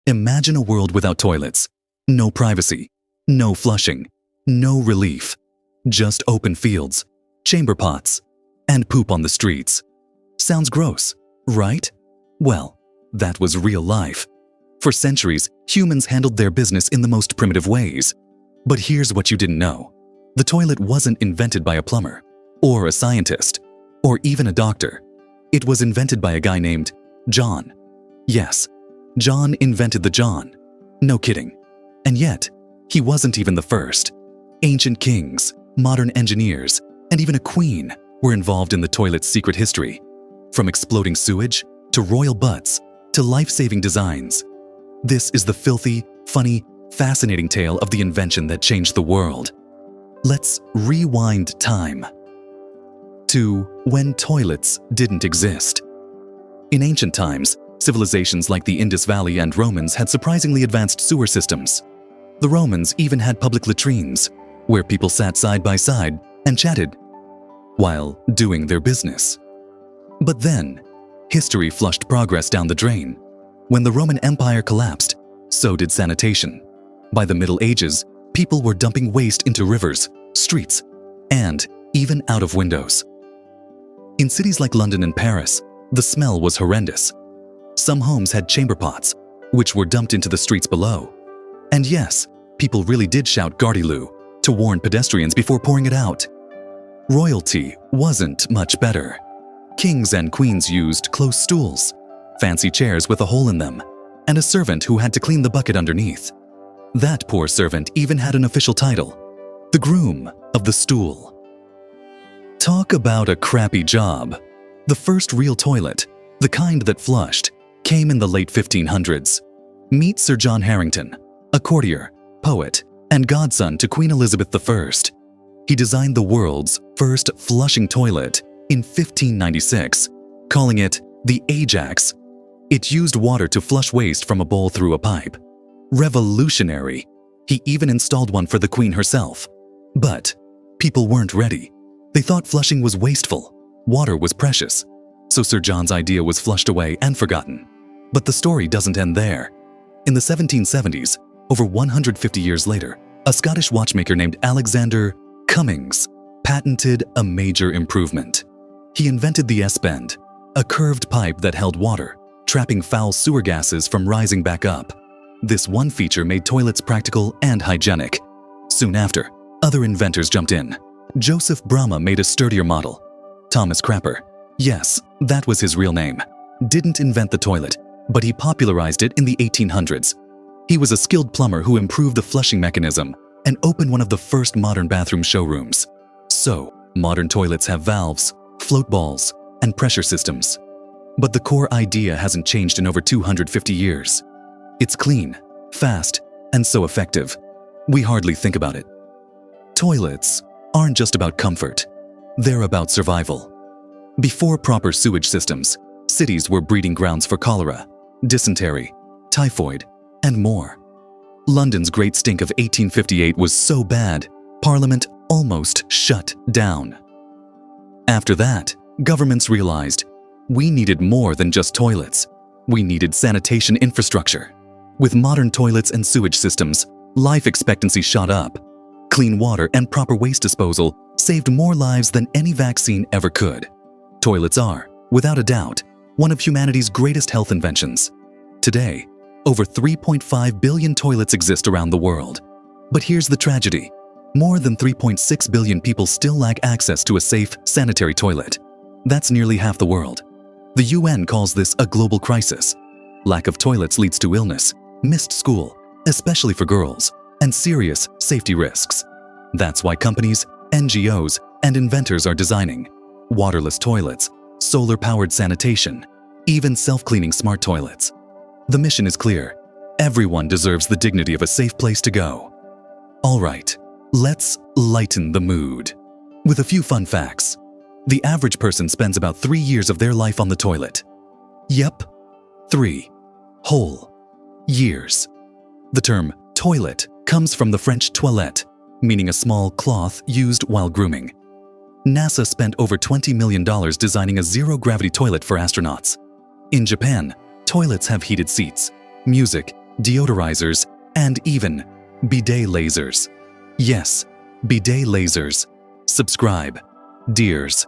Imagine a world without toilets. No privacy, no flushing, no relief. Just open fields, chamber pots, and poop on the streets. Sounds gross, right? Well, that was real life. For centuries, humans handled their business in the most primitive ways. But here's what you didn't know. The toilet wasn't invented by a plumber, or a scientist, or even a doctor. It was invented by a guy named John. Yes, John invented the John. No kidding. And yet, he wasn't even the first. Ancient kings, modern engineers, and even a queen were involved in the toilet's secret history. From exploding sewage, to royal butts, to life-saving designs. This is the filthy, funny, fascinating tale of the invention that changed the world. Let's rewind time to when toilets didn't exist. In ancient times, civilizations like the Indus Valley and Romans had surprisingly advanced sewer systems. The Romans even had public latrines, where people sat side by side and chatted while doing their business. But then, history flushed progress down the drain. When the Roman Empire collapsed, so did sanitation. By the Middle Ages, people were dumping waste into rivers, streets, and even out of windows. In cities like London and Paris, the smell was horrendous. Some homes had chamber pots, which were dumped into the streets below. And yes, people really did shout "Gardyloo" to warn pedestrians before pouring it out. Royalty wasn't much better. Kings and queens used close stools, fancy chairs with a hole in them, and a servant who had to clean the bucket underneath. That poor servant even had an official title, the groom of the stool. Talk about a crappy job. The first real toilet, the kind that flushed, came in the late 1500s. Meet Sir John Harington, a courtier, poet, and godson to Queen Elizabeth I. He designed the world's first flushing toilet in 1596, calling it the Ajax. It used water to flush waste from a bowl through a pipe. Revolutionary. He even installed one for the Queen herself. But people weren't ready. They thought flushing was wasteful. Water was precious. So Sir John's idea was flushed away and forgotten. But the story doesn't end there. In the 1770s, over 150 years later, a Scottish watchmaker named Alexander Cummings patented a major improvement. He invented the S-bend, a curved pipe that held water, trapping foul sewer gases from rising back up. This one feature made toilets practical and hygienic. Soon after, other inventors jumped in. Joseph Bramah made a sturdier model. Thomas Crapper, yes, that was his real name, didn't invent the toilet, but he popularized it in the 1800s. He was a skilled plumber who improved the flushing mechanism and opened one of the first modern bathroom showrooms. So, modern toilets have valves, float balls, and pressure systems. But the core idea hasn't changed in over 250 years. It's clean, fast, and so effective, we hardly think about it. Toilets aren't just about comfort, they're about survival. Before proper sewage systems, cities were breeding grounds for cholera, dysentery, typhoid, and more. London's Great Stink of 1858 was so bad, Parliament almost shut down. After that, governments realized we needed more than just toilets. We needed sanitation infrastructure. With modern toilets and sewage systems, life expectancy shot up. Clean water and proper waste disposal saved more lives than any vaccine ever could. Toilets are, without a doubt, one of humanity's greatest health inventions. Today, over 3.5 billion toilets exist around the world. But here's the tragedy. More than 3.6 billion people still lack access to a safe, sanitary toilet. That's nearly half the world. The UN calls this a global crisis. Lack of toilets leads to illness, missed school, especially for girls, and serious safety risks. That's why companies, NGOs, and inventors are designing waterless toilets, solar-powered sanitation, even self-cleaning smart toilets. The mission is clear. Everyone deserves the dignity of a safe place to go. All right, let's lighten the mood with a few fun facts. The average person spends about 3 years of their life on the toilet. Yep, 3 whole years. The term toilet comes from the French toilette, meaning a small cloth used while grooming. NASA spent over $20 million designing a zero-gravity toilet for astronauts. In Japan, toilets have heated seats, music, deodorizers, and even bidet lasers. Yes, bidet lasers. Subscribe. Dears.